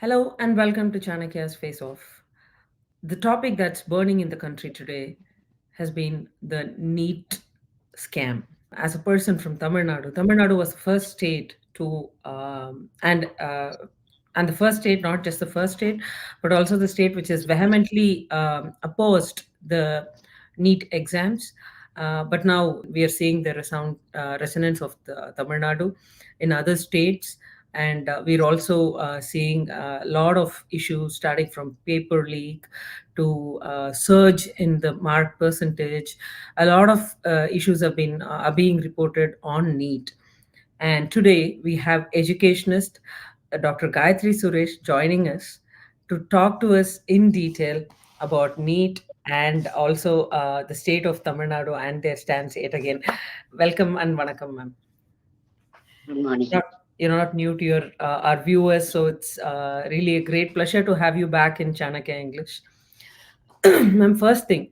Hello and welcome to Chanakya's Face Off. The topic that's burning in the country today has been the NEET scam. As a person from Tamil Nadu was the first state to, and the first state, not just the first state, but also the state which has vehemently opposed the NEET exams. But now we are seeing the resonance of the Tamil Nadu in other states, and we're also seeing a lot of issues starting from paper leak to surge in the mark percentage. A lot of issues are being reported on NEET. And today we have educationist Dr. Gayatri Suresh joining us to talk to us in detail about NEET and also the state of Tamil Nadu and their stance yet again. Welcome and vanakkam, ma'am. Good morning. Not, you're not new to your our viewers, so it's really a great pleasure to have you back in Chanakya English. Ma'am, first thing,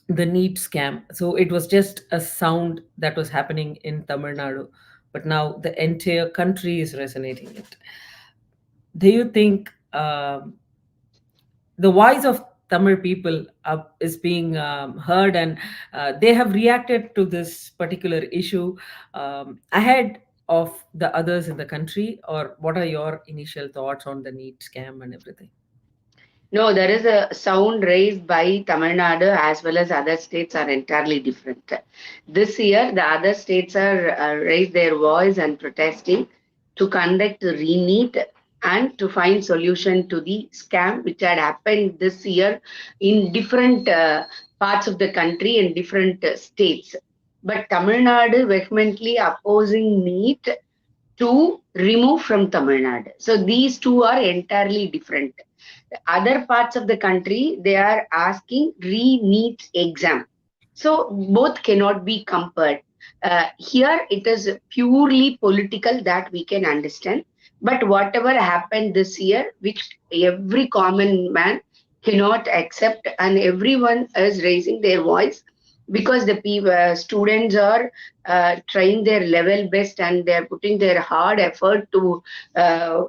the NEET scam. So it was just a sound that was happening in Tamil Nadu, but now the entire country is resonating it. Do you think the voice of Tamil people is being heard, and they have reacted to this particular issue ahead of the others in the country? Or what are your initial thoughts on the NEET scam and everything? No, there is a sound raised by Tamil Nadu as well as other states are entirely different. This year, the other states are raised their voice and protesting to conduct re-NEET and to find solution to the scam which had happened this year in different parts of the country and different states. But Tamil Nadu vehemently opposing NEET to remove from Tamil Nadu. So these two are entirely different. Other parts of the country, they are asking re-NEET exam. So both cannot be compared. Here it is purely political that we can understand. But whatever happened this year, which every common man cannot accept, and everyone is raising their voice because the students are trying their level best and they are putting their hard effort to uh,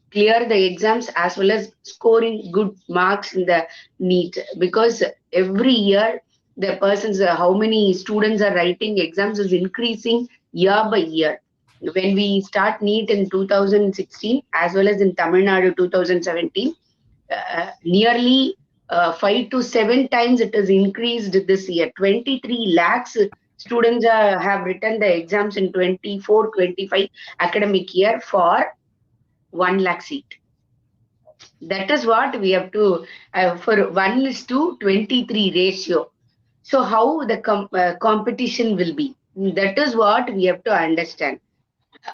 clear the exams as well as scoring good marks in the NEET, because every year the persons how many students are writing exams is increasing year by year. When we start NEET in 2016 as well as in Tamil Nadu 2017, nearly 5 to 7 times it has increased this year. 23 lakhs students have written the exams in 24-25 academic year for 1 lakh seat. That is what we have to, for 1 is to 23 ratio. So how the competition will be? That is what we have to understand.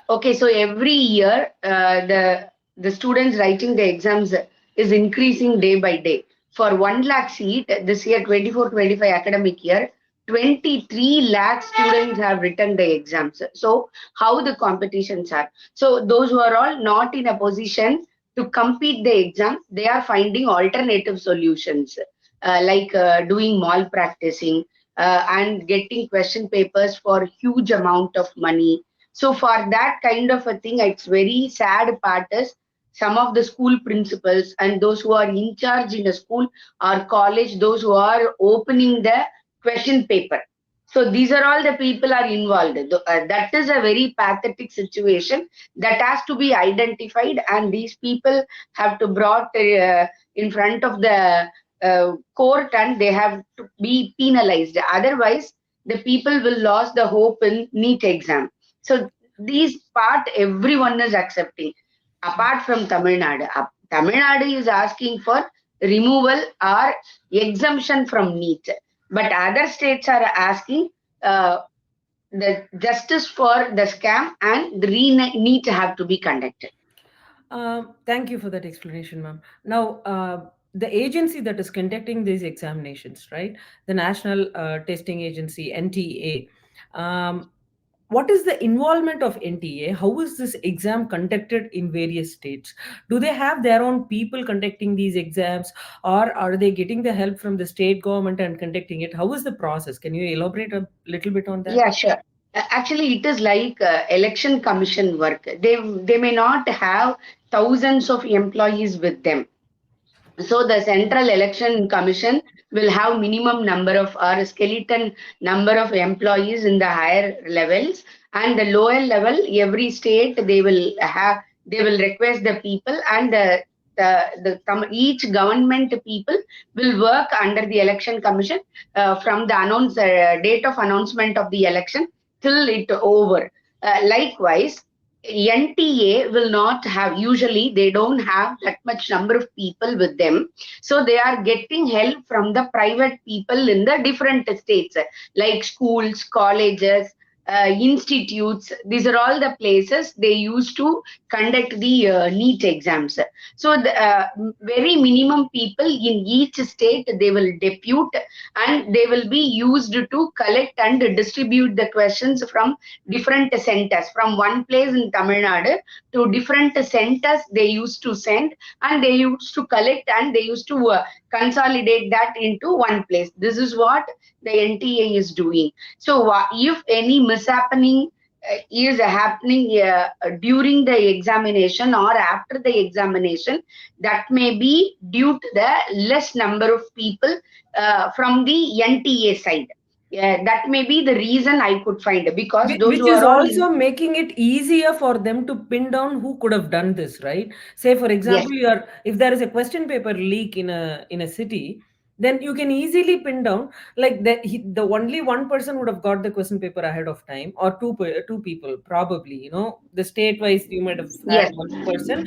Okay, so every year the students writing the exams is increasing day by day. For 1 lakh seat this year 24-25 academic year, 23 lakh students have written the exams. So how the competitions are? So those who are all not in a position to compete the exam, they are finding alternative solutions, like doing malpracticing and getting question papers for huge amount of money. So for that kind of a thing, it's very sad part is some of the school principals and those who are in charge in a school or college, those who are opening the question paper. So these are all the people are involved. That is a very pathetic situation that has to be identified, and these people have to brought in front of the court, and they have to be penalized. Otherwise, the people will lose the hope in NEET exam. So these part everyone is accepting, apart from Tamil Nadu. Tamil Nadu is asking for removal or exemption from NEET, but other states are asking uh, the justice for the scam and the NEET have to be conducted. Thank you for that explanation, ma'am. Now, the agency that is conducting these examinations, right? The National Testing Agency, NTA. What is the involvement of NTA? How is this exam conducted in various states? Do they have their own people conducting these exams, or are they getting the help from the state government and conducting it? How is the process? Can you elaborate a little bit on that? Yeah, sure. Actually, it is like election commission work. They may not have thousands of employees with them. So the Central Election Commission will have minimum number of or skeleton number of employees in the higher levels, and the lower level, every state they will request the people, and each government people will work under the election commission from the date of announcement of the election till it over. Likewise, NTA will not have, usually they don't have that much number of people with them. So they are getting help from the private people in the different states, like schools, colleges, institutes. These are all the places they used to conduct the NEET exams. So the very minimum people in each state they will depute, and they will be used to collect and distribute the questions from different centers. From one place in Tamil Nadu to different centers they used to send, and they used to collect, and they used to consolidate that into one place. This is what the NTA is doing. So if any mishappening is happening during the examination or after the examination, that may be due to the less number of people from the NTA side. Yeah, that may be the reason I could find, because those Which who is are all also making it easier for them to pin down who could have done this, right? Say, for yes, example, if there is a question paper leak in a city, then you can easily pin down like the only one person would have got the question paper ahead of time, or two people probably. The state wise you might have had yes. one person,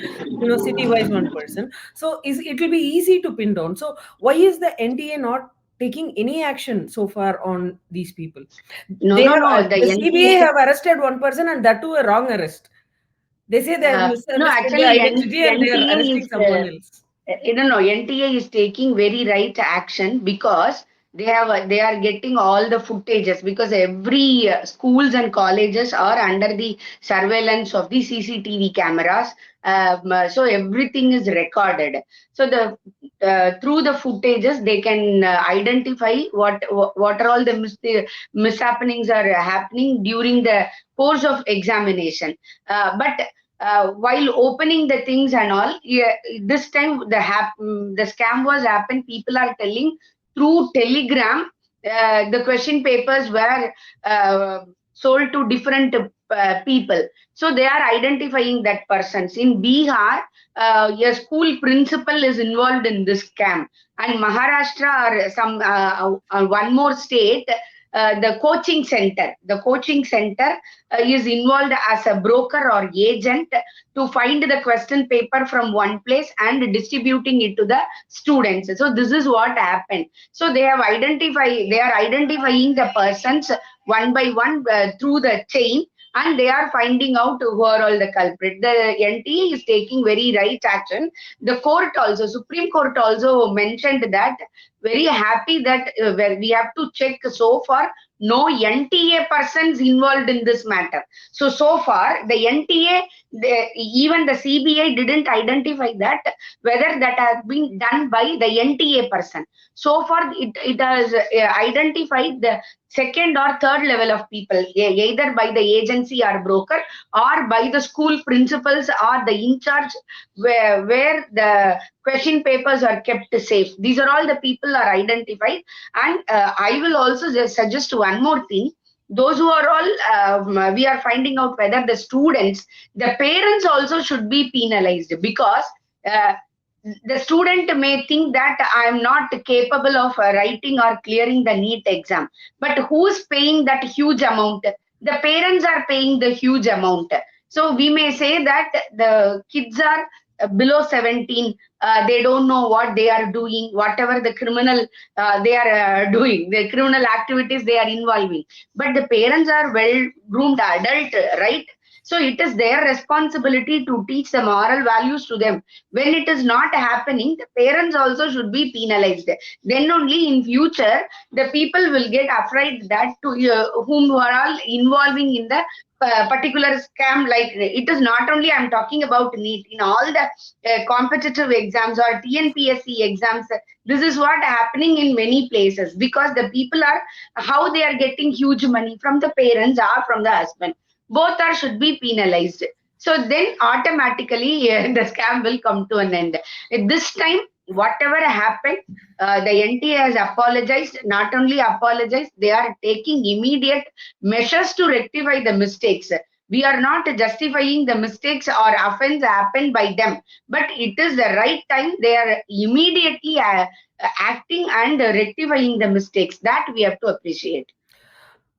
city wise one person. So it will be easy to pin down. So why is the NTA not taking any action so far on these people? No, They no, have no. The the CBA NTA. have arrested one person, and that too a wrong arrest. They say they have No, misunderstood the actually, identity and they are NTA arresting is someone else. no, no. NTA is taking very right action, because they are getting all the footages, because every schools and colleges are under the surveillance of the CCTV cameras. So everything is recorded. So the through the footages they can identify what are all the mishappenings are happening during the course of examination. But while opening the things and all, yeah, this time the scam was happened. People are telling through Telegram, the question papers were sold to different people. So they are identifying that persons. In Bihar, a school principal is involved in this scam, and Maharashtra or some one more state. The coaching center is involved as a broker or agent to find the question paper from one place and distributing it to the students. So this is what happened. So they are identifying the persons one by one through the chain, and they are finding out who are all the culprit. The NTA is taking very right action. The court also, Supreme Court also mentioned that, very happy that where we have to check, so far no NTA persons involved in this matter. So far the NTA, even the CBI didn't identify that whether that has been done by the NTA person. So far it has identified the second or third level of people, either by the agency or broker, or by the school principals or the in charge, where the question papers are kept safe. These are all the people are identified. And I will also just suggest one more thing. Those who are all we are finding out whether the students, the parents also should be penalized, because uh, the student may think that I am not capable of writing or clearing the NEET exam. But who's paying that huge amount? The parents are paying the huge amount. So we may say that the kids are below 17. They don't know what they are doing, whatever the criminal they are doing, the criminal activities they are involving. But the parents are well groomed adult, right? So it is their responsibility to teach the moral values to them. When it is not happening, the parents also should be penalized. Then only in future the people will get afraid that to whom who are all involving in the particular scam. Like, it is not only I'm talking about NEET, in all the competitive exams or TNPSC exams, this is what happening in many places, because the people are, how they are getting huge money from the parents or from the husband. Both are should be penalized. So then automatically the scam will come to an end. At this time, whatever happened, the NTA has apologized. Not only apologized, they are taking immediate measures to rectify the mistakes. We are not justifying the mistakes or offense happened by them, but it is the right time. They are immediately acting and rectifying the mistakes. That we have to appreciate.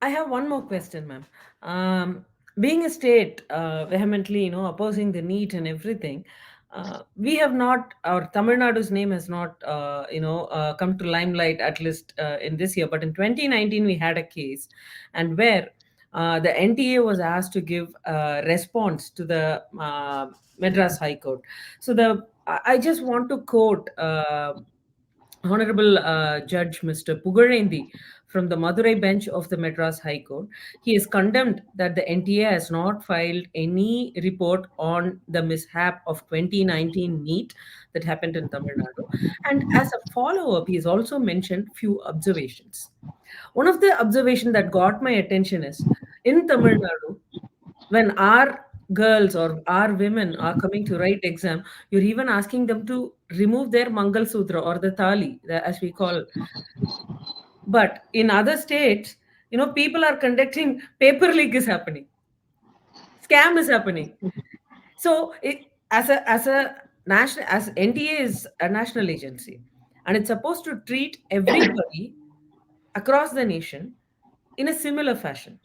I have one more question, ma'am. Being a state vehemently, opposing the NEET and everything, we have not, our Tamil Nadu's name has not, come to limelight at least in this year. But in 2019, we had a case, and where the NTA was asked to give a response to the Madras High Court. So I just want to quote. Honorable Judge Mr. Pugarendi from the Madurai bench of the Madras High Court. He has condemned that the NTA has not filed any report on the mishap of 2019 NEET that happened in Tamil Nadu. And as a follow-up, he has also mentioned few observations. One of the observation that got my attention is in Tamil Nadu, when our girls or our women are coming to write exam, you're even asking them to remove their mangal sutra or the thali, as we call. But in other states, people are conducting paper leak is happening, scam is happening. So as a national, as NTA is a national agency, and it's supposed to treat everybody across the nation in a similar fashion.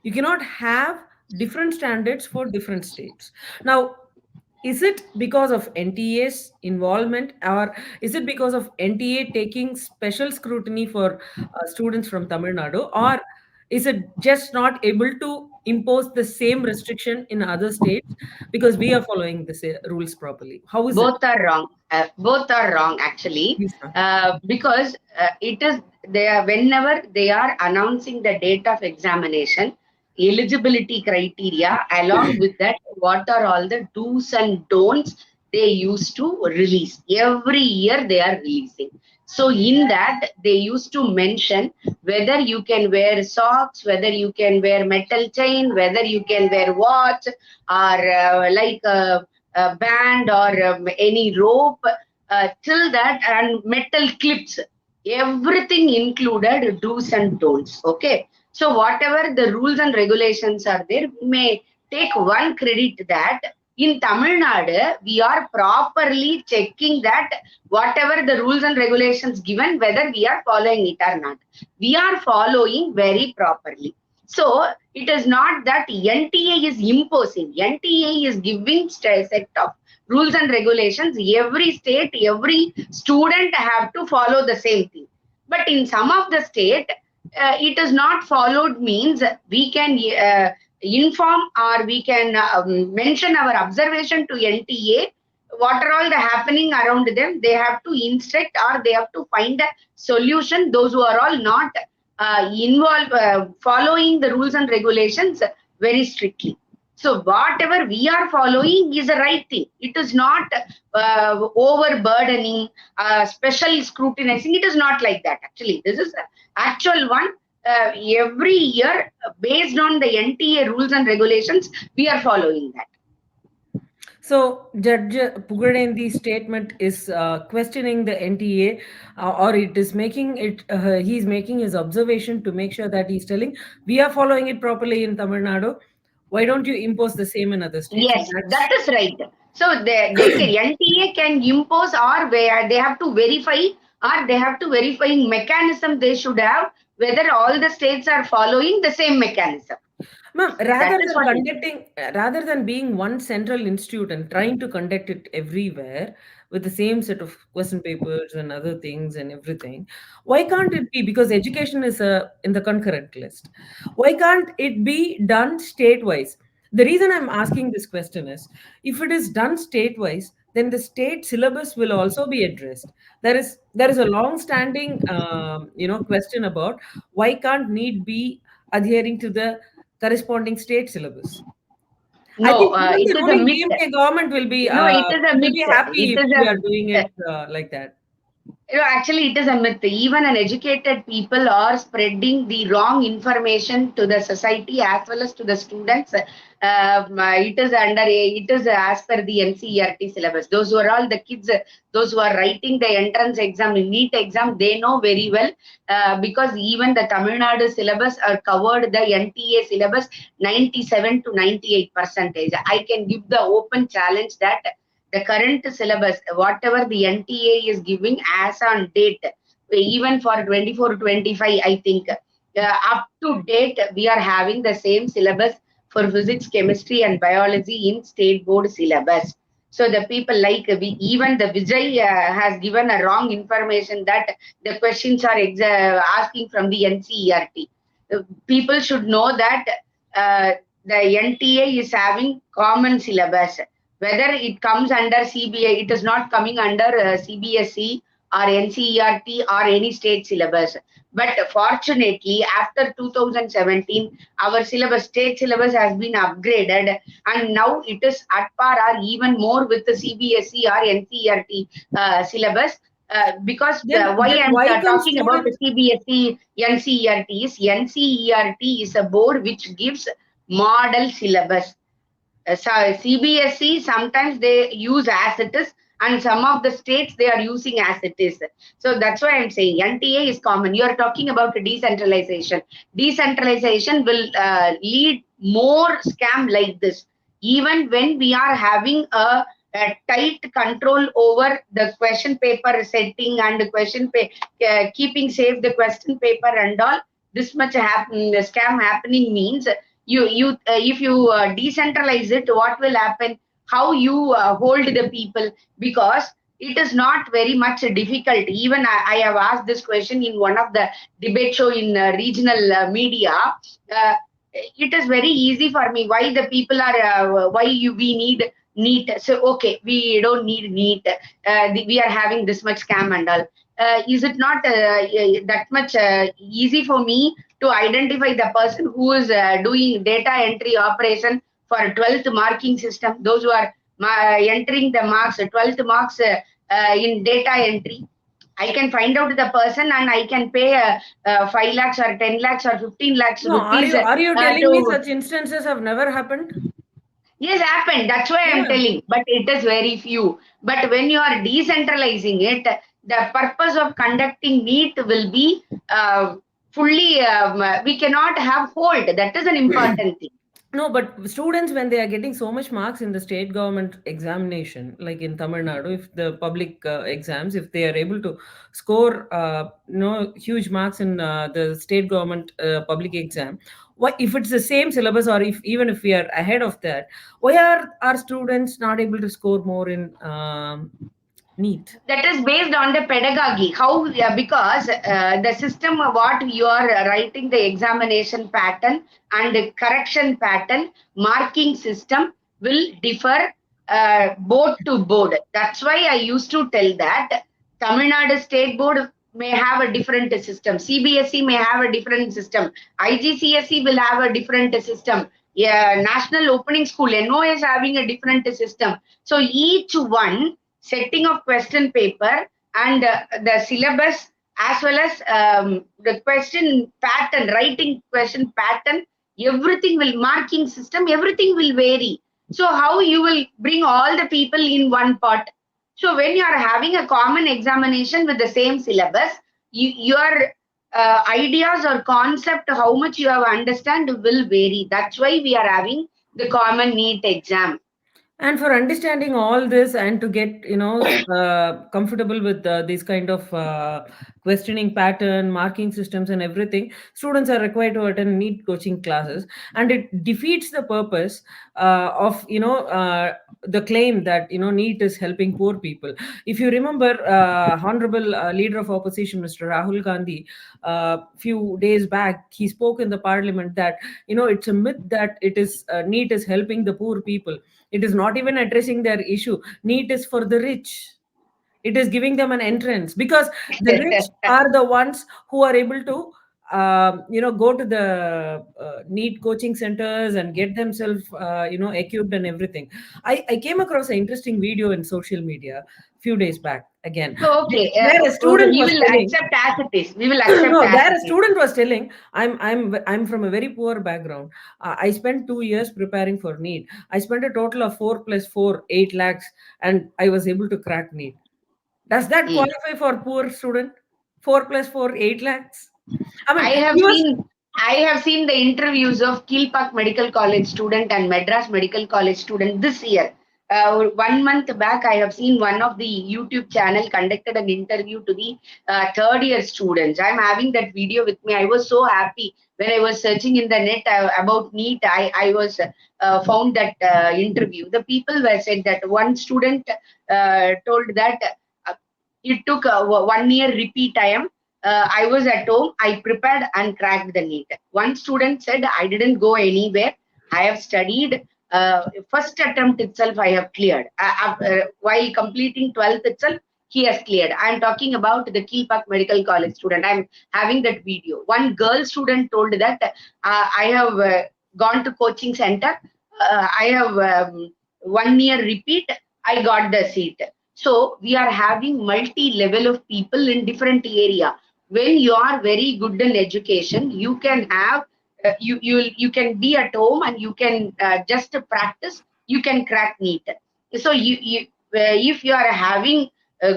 You cannot have different standards for different states. Now, is it because of NTA's involvement, or is it because of NTA taking special scrutiny for students from Tamil Nadu, or is it just not able to impose the same restriction in other states because we are following the rules properly? How is it? Both are wrong. Both are wrong actually, Please, ma'am. because it is they are whenever they are announcing the date of examination, eligibility criteria, along with that, what are all the do's and don'ts they used to release. Every year they are releasing. So in that they used to mention whether you can wear socks, whether you can wear metal chain, whether you can wear watch, or like a band or any rope, till that, and metal clips, everything included do's and don'ts. Okay, so whatever the rules and regulations are there, we may take one credit that in Tamil Nadu, we are properly checking that whatever the rules and regulations given, whether we are following it or not. We are following very properly. So it is not that NTA is imposing. NTA is giving set of rules and regulations. Every state, every student have to follow the same thing. But in some of the state, it is not followed means we can inform or we can mention our observation to NTA. What are all the happening around them? They have to instruct or they have to find a solution. Those who are all not involved, following the rules and regulations very strictly. So whatever we are following is the right thing. It is not overburdening, special scrutinizing. It is not like that. Actually, this is actual one. Every year, based on the NTA rules and regulations, we are following that. So, Judge Pugadendi's statement is questioning the NTA, or it is making it. He's making his observation to make sure that he's telling we are following it properly in Tamil Nadu. Why don't you impose the same in other states? So Yes, that is right. So they can, NTA can impose, or where they have to verify, or they have to verifying mechanism they should have whether all the states are following the same mechanism. ma'am, That is what it is. rather than being one central institute and trying to conduct it everywhere with the same set of question papers and other things and everything, why can't it be? Because education is in the concurrent list. Why can't it be done state-wise? The reason I'm asking this question is, if it is done state-wise, then the state syllabus will also be addressed. There is a long-standing, question about why can't NEET be adhering to the corresponding state syllabus. I think No, even it the is a ruling myth. DMK government will be No, it is a myth. happy It if is we a are doing uh, it like that. Actually, it is a myth. Even an educated people are spreading the wrong information to the society as well as to the students. It is as per the NCERT syllabus. Those who are all the kids, those who are writing the entrance exam, NEET exam, they know very well, because even the Tamil Nadu syllabus are covered the NTA syllabus 97 to 98 percentage. I can give the open challenge that the current syllabus, whatever the NTA is giving as on date, even for 24-25, I think, up to date, we are having the same syllabus for physics, chemistry, and biology in state board syllabus. So the people like even the Vijay has given a wrong information that the questions are asking from the NCERT. People should know that uh, the NTA is having common syllabus. Whether it comes under CBA, it is not coming under CBSE or NCERT or any state syllabus. But fortunately, after 2017, our syllabus, state syllabus has been upgraded, and now it is at par or even more with the CBSE or NCERT syllabus. Because why Then I'm why can talking about the students? CBSE, NCERT is NCERT is a board which gives model syllabus. So CBSE sometimes they use as it is, and some of the states they are using as it is. So that's why I'm saying NTA is common. You are talking about decentralization. Decentralization will lead more scam like this. Even when we are having a tight control over the question paper setting and the keeping safe the question paper and all, this much scam happening means if you decentralize it, what will happen, how you hold the people, because it is not very much difficult. Even I have asked this question in one of the debate show in regional media. uh, it is very easy for me why the people are we need NEET. So okay, we don't need NEET. We are having this much scam and all. Is it not that much easy for me to identify the person who is doing data entry operation for 12th marking system, those who are entering the marks, 12th marks in data entry? I can find out the person and I can pay 5 lakhs or 10 lakhs or 15 lakhs No, rupees are you telling me to. such instances have never happened? Yes, happened. That's why I'm Yeah. telling. But it is very few. But when you are decentralizing it, the purpose of conducting NEET will be fully. We cannot have hold. That is an important thing. No, but students, when they are getting so much marks in the state government examination, like in Tamil Nadu, if the public exams, if they are able to score, huge marks in the state government public exam, why, if it's the same syllabus, or if even if we are ahead of that, why are our students not able to score more in NEET? That is based on the pedagogy. How? Because the system of what you are writing, the examination pattern and the correction pattern, marking system will differ board to board. That's why I used to tell that Tamil Nadu State Board may have a different system. CBSE may have a different system. IGCSE will have a different system. Yeah, National Opening School NO is having a different system. So each one setting of question paper and the syllabus, as well as the question pattern, writing question pattern, everything will, marking system, everything will vary. So how you will bring all the people in one pot? So when you are having a common examination with the same syllabus, your ideas or concept, how much you have understand will vary. That's why we are having the common NEET exam. And for understanding all this and to get, comfortable with these kind of questioning pattern, marking systems, and everything, students are required to attend NEET coaching classes, and it defeats the purpose of, the claim that, NEET is helping poor people. If you remember, Honorable Leader of Opposition, Mr. Rahul Gandhi, few days back, he spoke in the Parliament that, it's a myth that it is NEET is helping the poor people. It is not even addressing their issue. NEET is for the rich. It is giving them an entrance, because the rich are the ones who are able to go to the neat coaching centers and get themselves, equipped and everything. I came across an interesting video in social media few days back again, So, okay, where a okay, student we was will telling. accept as it is. We will accept No, as there it a is. student was telling, I'm from a very poor background. I spent 2 years preparing for NEET. I spent a total of 4 plus 4, 8 lakhs, and I was able to crack NEET. Does that Hmm. qualify for poor student? 4 plus 4, 8 lakhs. I I mean, have he was. seen I have seen the interviews of Kilpak Medical College student and Madras Medical College student this year. 1 month back, I have seen one of the YouTube channel conducted an interview to the third year students. I'm having that video with me. I was so happy when I was searching in the net about NEET. I was found that interview. The people were said that one student told that uh, it took 1 year repeat time. I was at home, I prepared and cracked the NEET. One student said, I didn't go anywhere. I have studied. First attempt itself, I have cleared. While completing 12th itself, he has cleared. I'm talking about the Kilpak Medical College student. I'm having that video. One girl student told that I have gone to coaching center. I have 1 year repeat. I got the seat. So we are having multi-level of people in different area. When you are very good in education, you can have you can be at home and you can just practice. You can crack NEET. So if you are having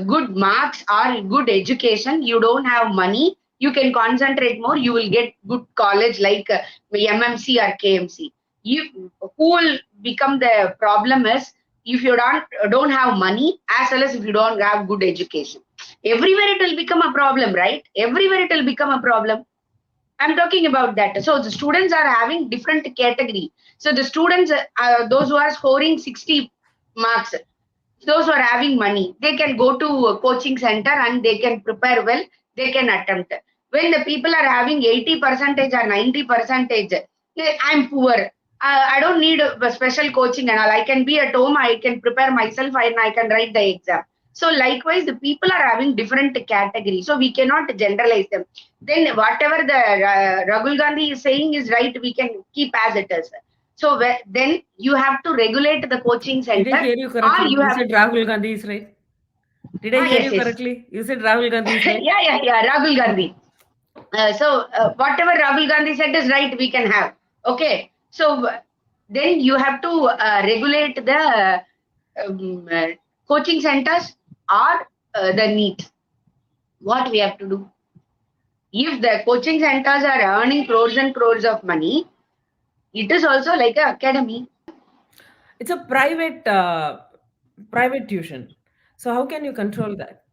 good marks or good education, you don't have money. You can concentrate more. You will get good college like MMC or KMC. If who will become the problem is if you don't have money as well as if you don't have good education, everywhere it will become a problem, right? Everywhere it will become a problem. I'm talking about that. So the students are having different category. So the students, those who are scoring 60 marks, those who are having money, they can go to a coaching center and they can prepare well, they can attempt. When the people are having 80 percentage or 90 percentage, I'm poor. I don't need a special coaching and all. I can be at home, I can prepare myself and I can write the exam. So likewise, the people are having different categories. So we cannot generalize them. Then whatever the Rahul Gandhi is saying is right, we can keep as it is. So then you have to regulate the coaching Did I center, hear you or correctly? you You have said Rahul Gandhi is right. Did I hear yes, you yes. correctly? You said Rahul Gandhi is right. Yeah, Rahul Gandhi. So whatever Rahul Gandhi said is right, we can have. Okay. So then you have to regulate the um, uh, coaching centers or the NEET. What we have to do? If the coaching centers are earning crores and crores of money, it is also like an academy. It's a private tuition. So how can you control that?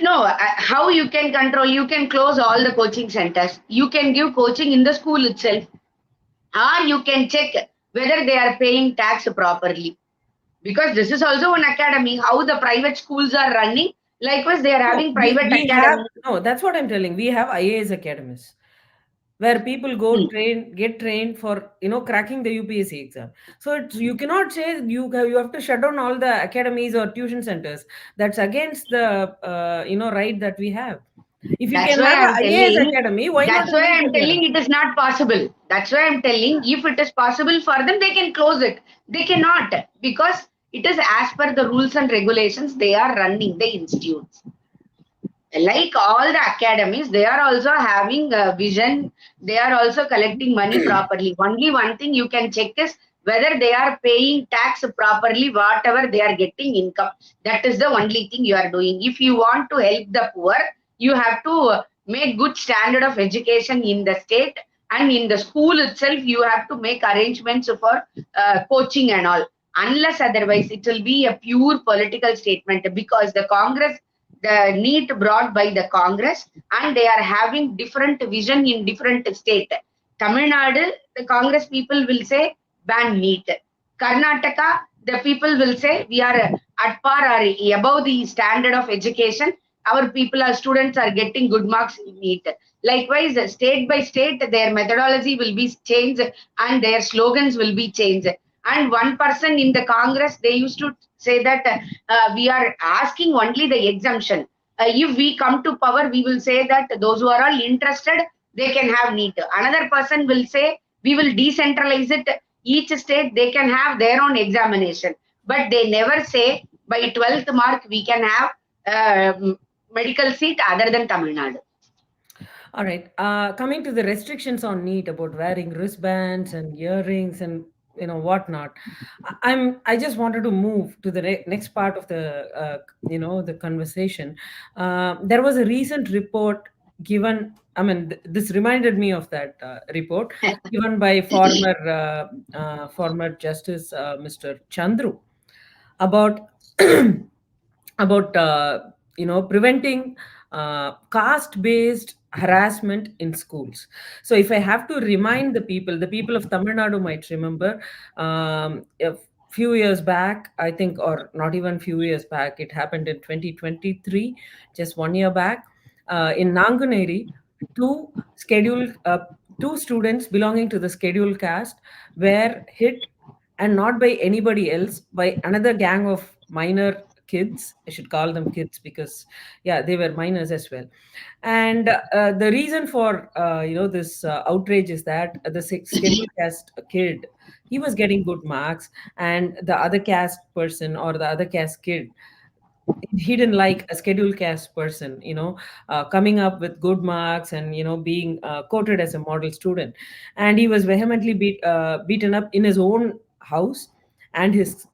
No, how you can control? You can close all the coaching centers. You can give coaching in the school itself, or you can check whether they are paying tax properly. Because this is also an academy. How the private schools are running, likewise they are No, having we, private we have academy. no. That's what I'm telling. We have IAS academies where people go Hmm. get trained for cracking the UPSC exam. So you cannot say you have to shut down all the academies or tuition centers. That's against the right that we have. If you That's can why have a I'm IAS telling. academy, why not That's a why NEET I'm telling academy? it is not possible. That's why I'm telling if it is possible for them, they can close it. They cannot because it is as per the rules and regulations they are running the institutes. Like all the academies, they are also having a vision. They are also collecting money properly. Only one thing you can check is whether they are paying tax properly, whatever they are getting income. That is the only thing you are doing. If you want to help the poor, you have to make good standard of education in the state, and in the school itself you have to make arrangements for coaching and all. Unless otherwise it will be a pure political statement, because the NEET brought by the Congress, and they are having different vision in different state. Tamil Nadu, the Congress people will say ban NEET. Karnataka, the people will say we are at par or above the standard of education. Our people, our students are getting good marks in NEET. Likewise, state by state, their methodology will be changed and their slogans will be changed. And one person in the Congress, they used to say that we are asking only the exemption. If we come to power, we will say that those who are all interested, they can have NEET. Another person will say, we will decentralize it. Each state, they can have their own examination. But they never say, by 12th mark, we can have medical seat other than Tamil Nadu. All right. Coming to the restrictions on NEET about wearing wristbands and earrings and whatnot, I just wanted to move to the next part of the conversation. There was a recent report given. I mean, this reminded me of that report given by former Justice Mr. Chandru about about preventing caste based harassment in schools. So if I have to remind the people of Tamil Nadu might remember, a few years back, I think, or not even few years back, it happened in 2023, just 1 year back, in Nanganeri. Two scheduled uh, two students belonging to the scheduled caste were hit, and not by anybody else, by another gang of minor kids. I should call them kids because, yeah, they were minors as well. And the reason for this outrage is that the scheduled caste kid, he was getting good marks, and the other caste person or the other caste kid, he didn't like a scheduled caste person, coming up with good marks and being quoted as a model student. And he was vehemently beaten up in his own house, and his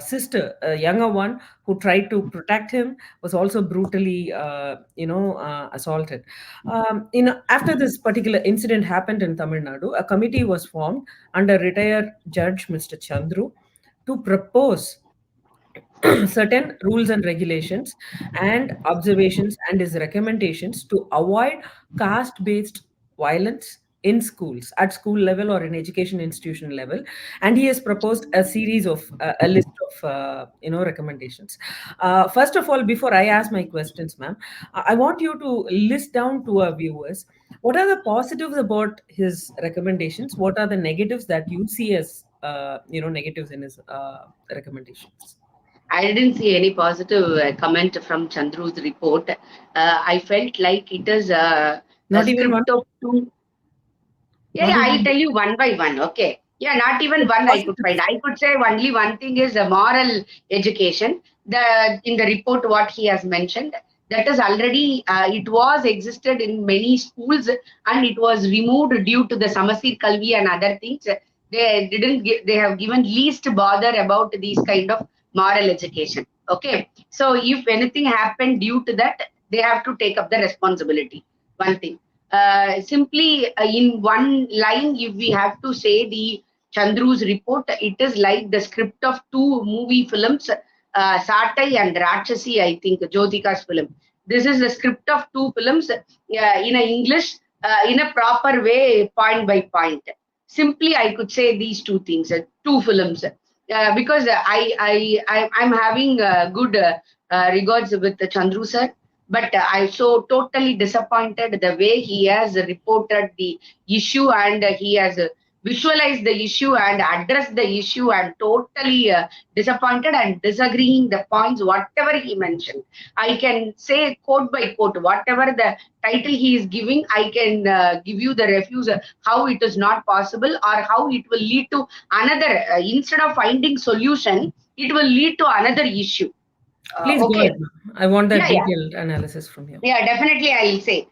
sister, a younger one, who tried to protect him, was also brutally assaulted. After this particular incident happened in Tamil Nadu, a committee was formed under retired Judge Mr. Chandru to propose certain rules and regulations and observations and his recommendations to avoid caste based violence in schools, at school level or in education institution level. And he has proposed a series of a list of recommendations. First of all, before I ask my questions, ma'am, I want you to list down to our viewers, what are the positives about his recommendations, what are the negatives that you see as negatives in his recommendations. I didn't see any positive comment from Chandru's report. I felt like it is a Not even one. script of two. Yeah, Not yeah, I'll even tell you one by one. Okay. Yeah, not even one I could find. positives. I could say only one thing is a moral education. In the report what he has mentioned, that is already it was existed in many schools and it was removed due to the Samasir Kalvi and other things. They didn't give, they have given least bother about these kind of moral education. Okay. So if anything happened due to that, they have to take up the responsibility. One thing. Simply in one line, if we have to say the Chandru's report, it is like the script of two movie films, Satai and Rakshasi, I think, Jyotika's film. This is the script of two films in a English, in a proper way, point by point. Simply, I could say these two things, two films. Because I'm having good regards with Chandru sir, but I'm so totally disappointed the way he has reported the issue and he has visualized the issue and addressed the issue. I'm totally disappointed and disagreeing the points, whatever he mentioned. I can say quote by quote, whatever the title he is giving, I can give you the refuse how it is not possible or how it will lead to another, instead of finding solution, it will lead to another issue. Please go Okay. ahead, ma'am. I want that Yeah, yeah. detailed analysis from you. Yeah, definitely I'll say.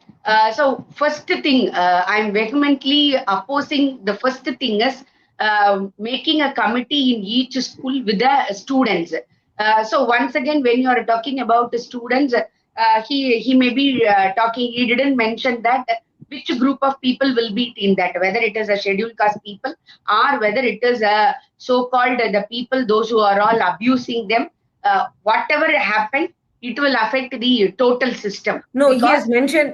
So first thing, I'm vehemently opposing. The first thing is making a committee in each school with the students. So once again, when you are talking about the students, he may be talking. He didn't mention that which group of people will be in that, whether it is a scheduled caste people or whether it is a so-called the people, those who are all abusing them. Whatever happened, it will affect the total system No, because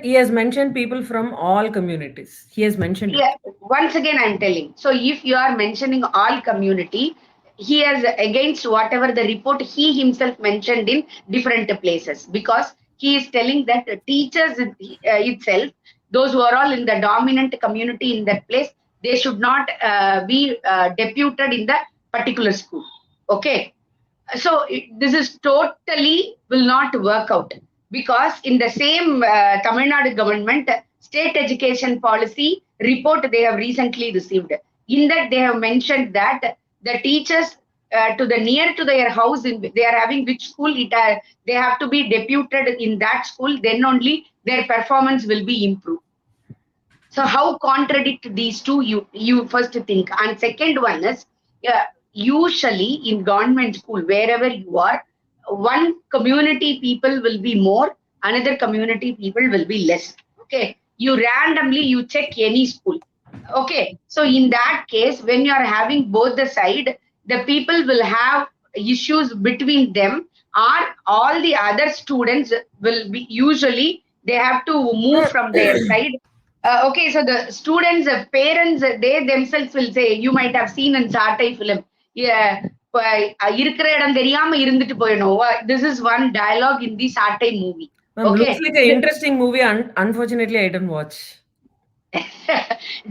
he has mentioned people from all communities. He has mentioned yeah, it. once again I'm telling, so if you are mentioning all community, he has against whatever the report he himself mentioned in different places, because he is telling that teachers itself, those who are all in the dominant community in that place, they should not be deputed in the particular school. Okay. So this is totally will not work out. because in the same Tamil Nadu government state education policy report they have recently received. In that they have mentioned that the teachers to the near to their house, they are having which school they have to be deputed in that school. Then only their performance will be improved. So how contradict these two? You first think, and second one is usually in government school wherever you are, one community people will be more, another community people will be less. Okay, you randomly you check any school. Okay, so in that case, when you are having both the side, the people will have issues between them, or all the other students will be usually they have to move from their side. Okay, so the students, parents, they themselves will say, you might have seen in Satai film, yeah, இருக்கிற இடம் தெரியாம இருந்துட்டு போயிடும். This is one dialogue in the Satai movie. Ma'am, Okay, looks like an interesting movie. Unfortunately, I didn't watch.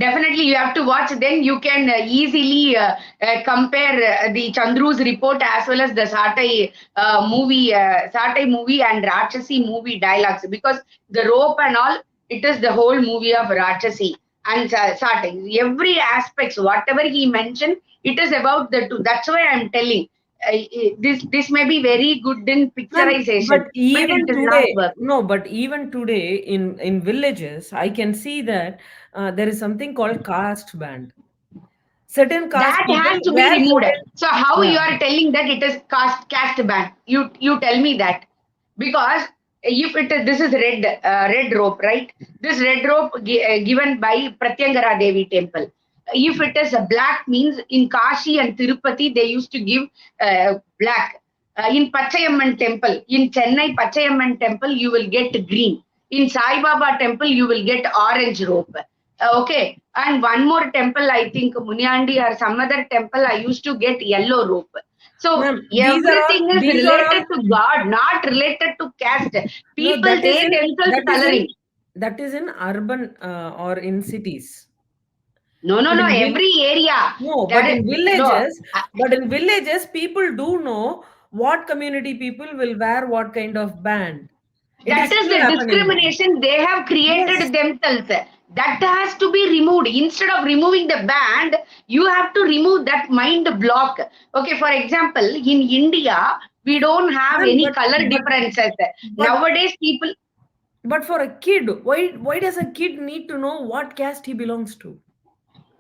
definitely you have to watch, then you can easily compare the Chandru's report as well as the Satai movie and Rakshasi movie dialogues, because the rope and all, it is the whole movie of Rakshasi and Satai. Every aspects whatever he mentioned, it is about the two. That's why I'm telling this may be very good in Ma'am, picturization, but but even it is not today, work. no, but even today in villages, I can see that there is something called caste band. Certain caste That people has to be wear removed. certain. So how you Yeah. are telling that it is caste ban? You tell me that, because if it is, this is red rope, right? This red rope given by Pratyangara Devi temple. If it is a black, means in Kashi and Tirupati they used to give black. In Pachayamman temple, in Chennai Pachayamman temple, you will get green. In Sai Baba temple, you will get orange rope. Okay, and one more temple, I think Munyandi or some other temple, I used to get yellow rope. So Ma'am, everything is these are related all. to God, not related to caste. No, People they themselves coloring. that is in urban or in cities. No, no, But no. in Every area no, that no. but in villages, people do know what community people will wear what kind of band. It That is is still the happening. discrimination they have Yes. created themselves. That has to be removed. Instead of removing the band, you have to remove that mind block. Okay, for example, in India, we don't have Ma'am, any color differences. but Nowadays, people, for a kid, why does a kid need to know what caste he belongs to?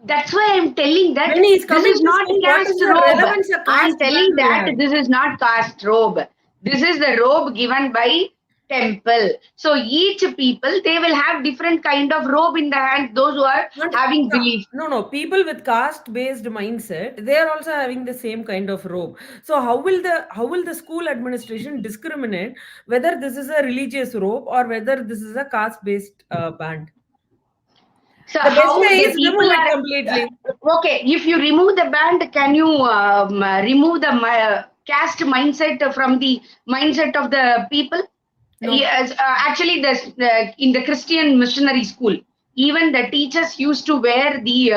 that's why I'm telling When that he is this coming is to not school, what is caste the robe. relevance a I'm caste band telling will that have? this is not caste robe. This is the robe given by temple. So each people they will have different kind of robe in the hand. Those who are And having belief. no, people with caste-based mindset, they are also having the same kind of robe. So how will the school administration discriminate whether this is a religious robe or whether this is a caste-based band? So The best how way the is people remove it are completely. okay? If you remove the band, can you remove the caste mindset from the mindset of the people? No, Yes, actually, in the Christian missionary school, even the teachers used to wear the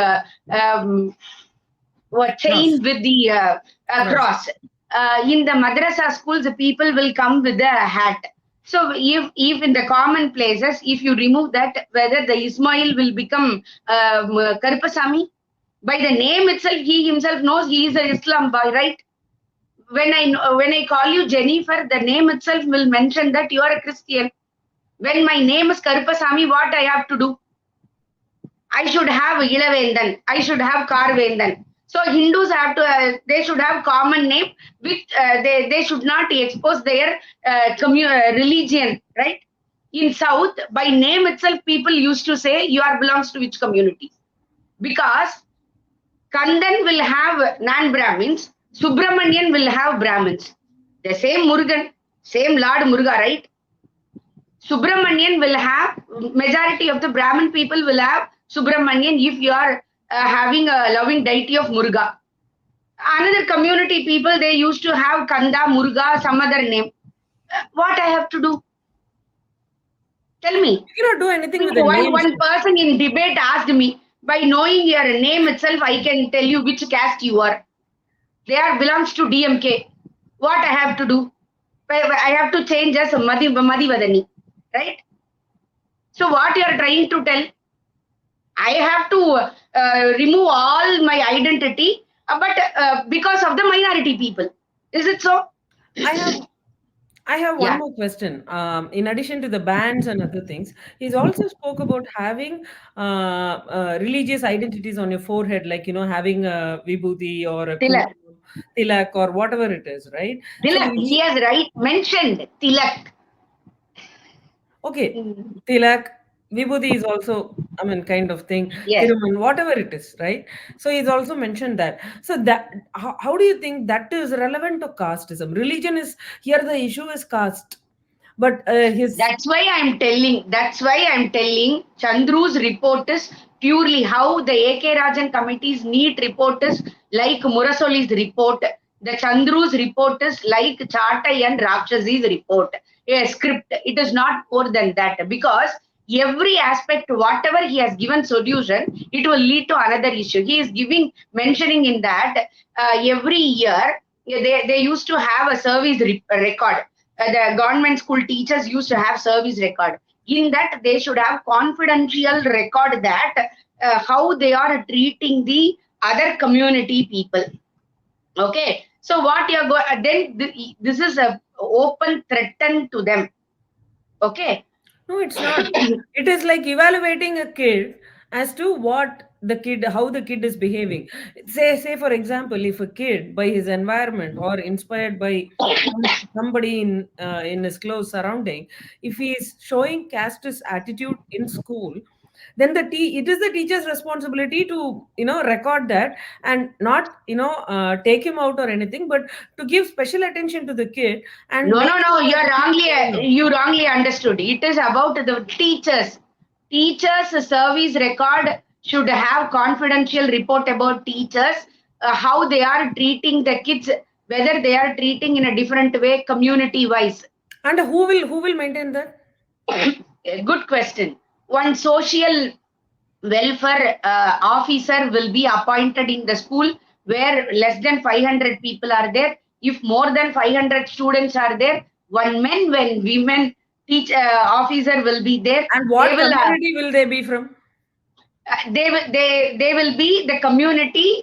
cross, chain with the cross. cross. In the madrasa schools, the people will come with a hat. So if in the common places, if you remove that, whether the Ismail will become Karupasamy, by the name itself, he himself knows he is a Islam boy, right? When I call you Jennifer, the name itself will mention that you are a Christian. When my name is Karupasamy, what I have to do? I should have Ilavendan. I should have Karvendan. So Hindus have to, they should have common name, which they should not expose their religion, right? In South, by name itself, people used to say you are belongs to which community. Because Kandan will have non-Brahmins, Subramanian will have Brahmins. The same Murugan, same Lord Muruga, right? Subramanian will have majority of the Brahmin people will have Subramanian if you are having a loving deity of Muruga. Another community people they used to have Kanda, Muruga, some other name. What I have to do? Tell me. You cannot do anything with the names. One person in debate asked me, by knowing your name itself, I can tell you which caste you are. They are belongs to DMK. What I have to do? I have to change as Madhivadani, right? So what you are trying to tell? I have to remove all my identity, but because of the minority people. Is it so? I have I have one Yeah, more question. In addition to the bands and other things, he's also spoke about having religious identities on your forehead, like having a vibhuti or a Tilak. kumkum, tilak or whatever it is, right? So Tilak. He he, has right mentioned Tilak. okay, Mm. tilak, vibhuti is also, I mean, kind of thing, Yes, tiruman, whatever it is, right? So he's also mentioned that. So that, how do you think that is relevant to casteism? Religion is here, the issue is caste, but his That's why I'm telling Chandru's report is purely how the AK Rajan committee's neat report is like Murasoli's report. The Chandru's report is like Chatai and Rakshasi's report. A script. It is not more than that because every aspect, whatever he has given solution, it will lead to another issue. He is giving mentioning in that every year they used to have a service record. The government school teachers used to have service record. In that, they should have confidential record that how they are treating the other community people. Okay, so what you're going then this is a open threaten to them. Okay, no, it's not. It is like evaluating a kid as to how the kid is behaving. Say for example, if a kid by his environment or inspired by somebody in his close surrounding, if he is showing casteist attitude in school, then it is the teacher's responsibility to record that and not take him out or anything, but to give special attention to the kid and no, make no, sure no. that he keeps going on. You wrongly understood. It is about the teachers. Teachers' service record should have confidential report about teachers, how they are treating the kids, whether they are treating in a different way, community-wise. And who will maintain that? A good question. One social welfare officer will be appointed in the school where less than 500 people are there. If more than 500 students are there, one women teach officer will be there. And They what will community will they be from? they will be the community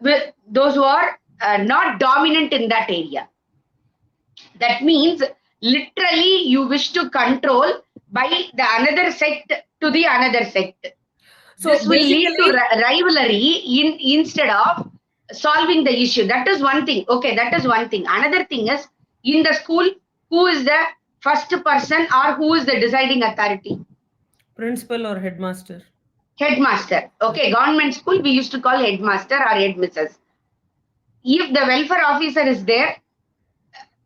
with those who are not dominant in that area. That means literally you wish to control by the another sect to the another sect. So This will lead to basically, rivalry instead of solving the issue. That is one thing. Okay, that is one thing. Another thing is in the school, who is the first person or who is the deciding authority? principal or headmaster. Headmaster. Okay, government school we used to call headmaster or headmissus. If the welfare officer is there,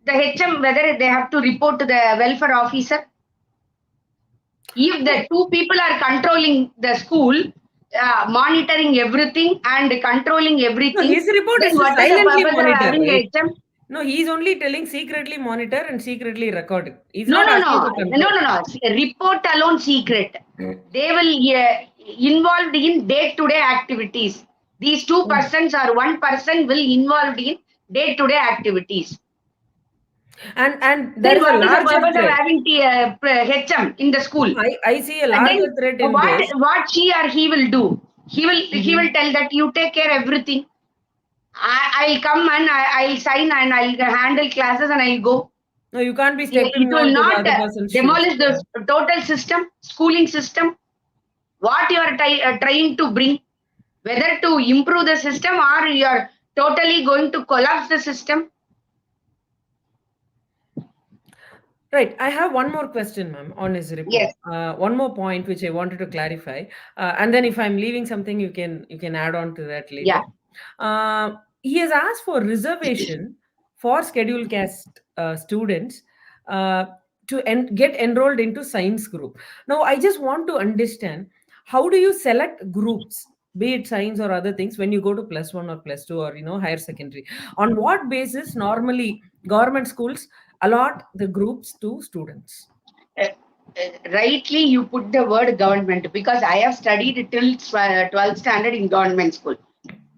the HM whether they have to report to the welfare officer. If No, the two people are controlling the school, monitoring everything and controlling no, everything, his report then is to what is the silently purpose of monitor, having right? a HM? No, he's only telling secretly monitor and secretly record it. He's No, not no, asking no, for no, control. no, no. Report alone secret. They will involved in day-to-day activities. These two Mm. persons or one person will involved in day-to-day activities. And there Then is a what is the larger purpose of threat. having HM in the school? I see a Then larger threat in this. what she or he will do? He will Mhm. tell that you take care everything. I'll come and I'll sign and I'll handle classes and I'll go. No, you can't be It stepping will onto the not other person's shoes. demolish the total system, schooling system. What you are trying to bring, whether to improve the system or you are totally going to collapse the system. Right. I have one more question, ma'am, on his report. Yes, One more point which I wanted to clarify, and then if I'm leaving something, you can add on to that later. yeah. He has asked for reservation for scheduled caste students uh, to get enrolled into science group. Now, I just want to understand how do you select groups, be it science or other things, when you go to plus one or plus two or higher secondary. On what basis normally government schools allot the groups to students? Rightly you put the word government because I have studied till 12th standard in government school.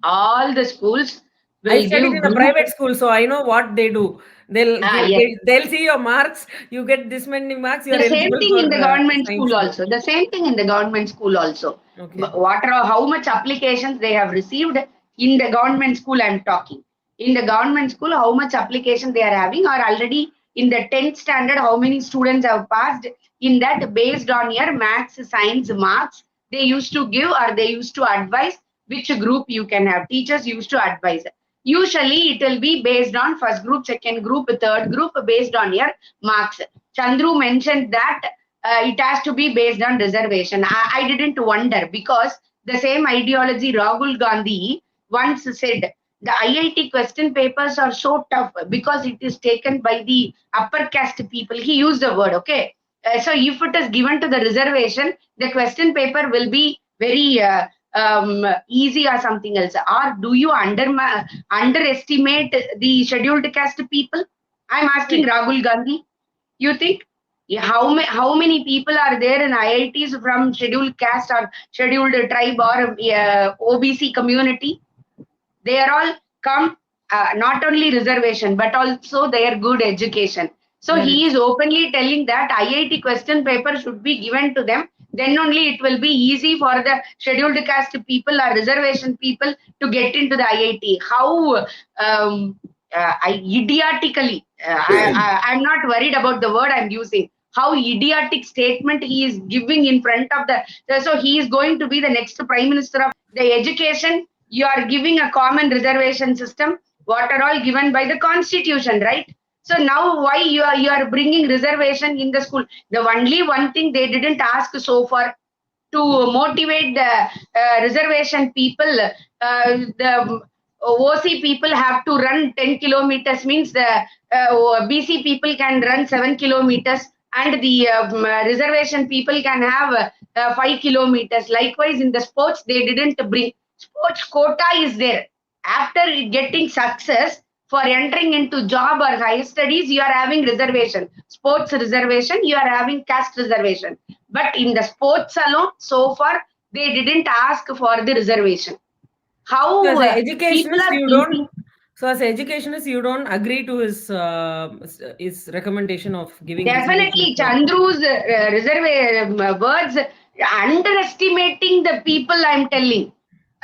All the schools I will studied give in a group. private school, so I know what they do. Yes. They'll see your marks. You get this many marks. You are The same eligible thing for in the government science school stream. also. The same thing in the government school also. Okay. What are how much applications they have received in the government school? I'm talking. In the government school, how much application they are having, or already in the 10th standard, how many students have passed? In that, based on your maths, science marks, they used to give or they used to advise which group you can have. Teachers used to advise. Usually, it will be based on first group, second group, third group, based on your marks. Chandru mentioned that it has to be based on reservation. I didn't wonder because the same ideology Rahul Gandhi once said the IIT question papers are so tough because it is taken by the upper caste people. He used the word, okay. So if it is given to the reservation, the question paper will be very easy or something else. Or do you underestimate the scheduled caste people? I'm asking Right. Rahul Gandhi. You think? Yeah, how many people are there in IITs from scheduled caste or scheduled tribe or OBC community? They are all come not only reservation but also their good education. So Very he is true. openly telling that IIT question paper should be given to them. Then only it will be easy for the scheduled caste people or reservation people to get into the IIT. How idiotically, I'm not worried about the word I'm using. How idiotic statement he is giving in front of the. So he is going to be the next prime minister of the education. You are giving a common reservation system. What are all given by the constitution, right? So now why you are bringing reservation in the school? The only one thing they didn't ask so far to motivate the reservation people. The OC people have to run 10 kilometers, means the BC people can run 7 kilometers, and the reservation people can have 5 kilometers. Likewise, in the sports, they didn't bring. Sports quota is there. After getting success, for entering into job or higher studies, you are having reservation. Sports reservation, you are having caste reservation. But in the sports alone, so far, they didn't ask for the reservation. So How as an people educationist, are you don't. thinking. So as an educationist, you don't agree to his recommendation of giving reservations Definitely, for. Chandru's words underestimating the people. I'm telling,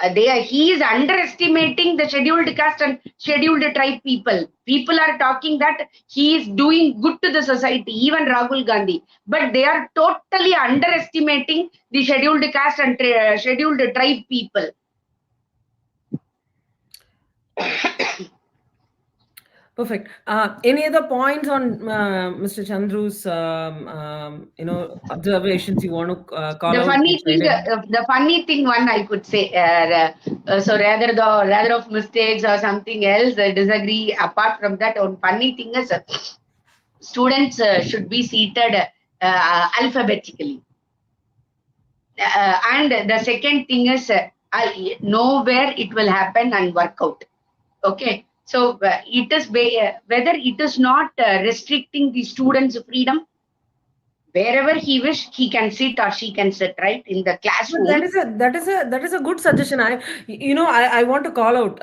he is underestimating the scheduled caste and scheduled tribe people. People are talking that he is doing good to the society, even Rahul Gandhi, but they are totally underestimating the scheduled caste and scheduled tribe people. Perfect. Any other points on Mr. Chandru's observations you want to call out and share in? The funny thing, one I could say. So rather of mistakes or something else, I disagree. Apart from that, one funny thing is students should be seated alphabetically. And the second thing is nowhere it will happen and work out. Okay. So it is whether it is not restricting the students' freedom. Wherever he wish, he can sit or she can sit, right, in the But that classroom. is a good suggestion. I want to call out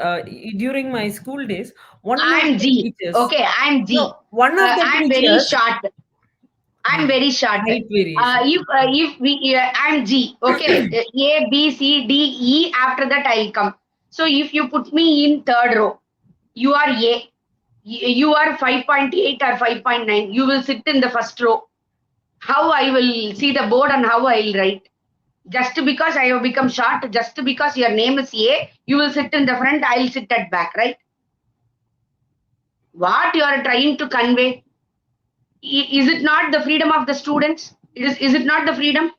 during my school days. One of I'm the G. teachers, Okay, I'm no, G. one of the I'm very teachers, short. I'm very short. height variation. If we I'm G. Okay, A B C D E. After that, I'll come. So if you put me in third row, you are A. You are 5.8 or 5.9. You will sit in the first row. How I will see the board and how I'll write? Just because I have become short, just because your name is A, you will sit in the front. I'll sit at back, right? What you are trying to convey? Is it not the freedom of the students? Is it not the freedom?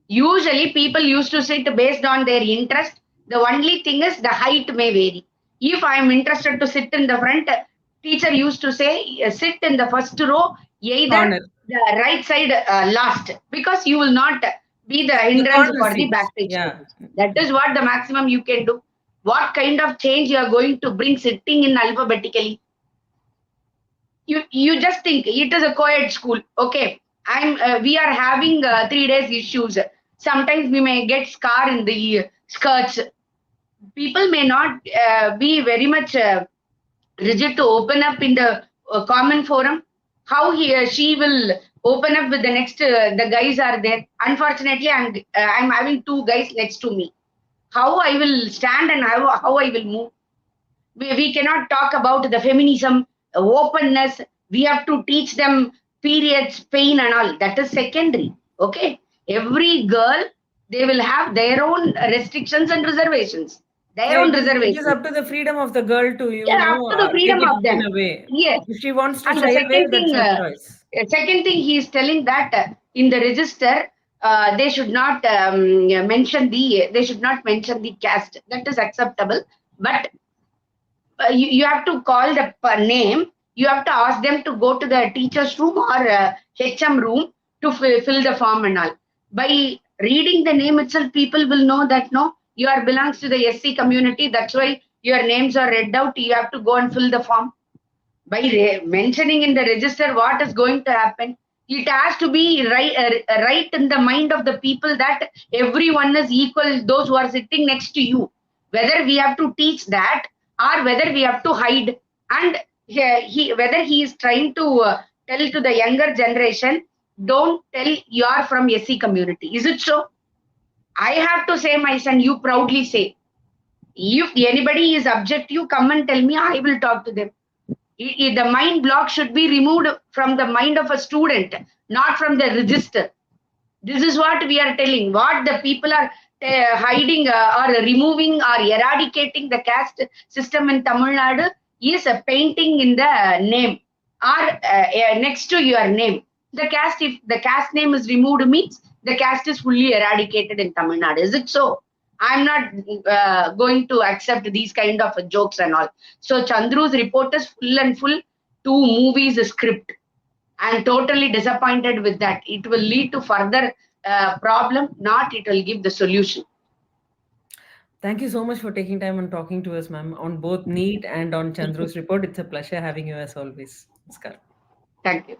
Usually people used to sit based on their interest. The only thing is the height may vary. If I am interested to sit in the front, teacher used to say sit in the first row, either Corner. the right side last, because you will not be the The hindrance corner for the seats. backstage Yeah. students. That is what the maximum you can do. What kind of change you are going to bring sitting in alphabetically? You just think it is a co-ed school. Okay, we are having 3 days issues. Sometimes we may get scar in the skirts. people may not be very much rigid to open up in the common forum. How he or she will open up with the next, the guys are there. Unfortunately, I'm having two guys next to me. How I will stand and how I will move. We cannot talk about the feminism, openness. We have to teach them periods, pain, and all. That is secondary. Okay. Every girl, they will have their own restrictions and reservations. Their Yeah, own it is reservations. up to the freedom of the girl to, Yeah, up to the take freedom it of in them. a way. Yes. If she wants to And the shy away, second that's thing, her choice. he is telling that in the register, they should not they should not mention the caste. That is acceptable. But you have to call the name. You have to ask them to go to the teacher's room or HM room to fill the form and all. By reading the name itself, people will know that no, you are belongs to the SC community. That's why your names are read out. You have to go and fill the form. By mentioning in the register what is going to happen, it has to be right in the mind of the people that everyone is equal, those who are sitting next to you. Whether we have to teach that or whether we have to hide. And whether he is trying to tell to the younger generation, don't tell you are from SC community. Is it so? I have to say, my son, you proudly say, if anybody is object, you come and tell me, I will talk to them. The mind block should be removed from the mind of a student, not from the register. This is what we are telling. What the people are hiding or removing or eradicating the caste system in Tamil Nadu is a painting in the name or next to your name. The caste, if the caste name is removed, means the caste is fully eradicated in Tamil Nadu. Is it so? I'm not going to accept these kind of jokes and all. So Chandru's report is full and full. Two movies script. I'm totally disappointed with that. It will lead to further problem, not it will give the solution. Thank you so much for taking time and talking to us, ma'am, on both NEET and on Chandru's report. It's a pleasure having you as always. Namaskar. Thank you.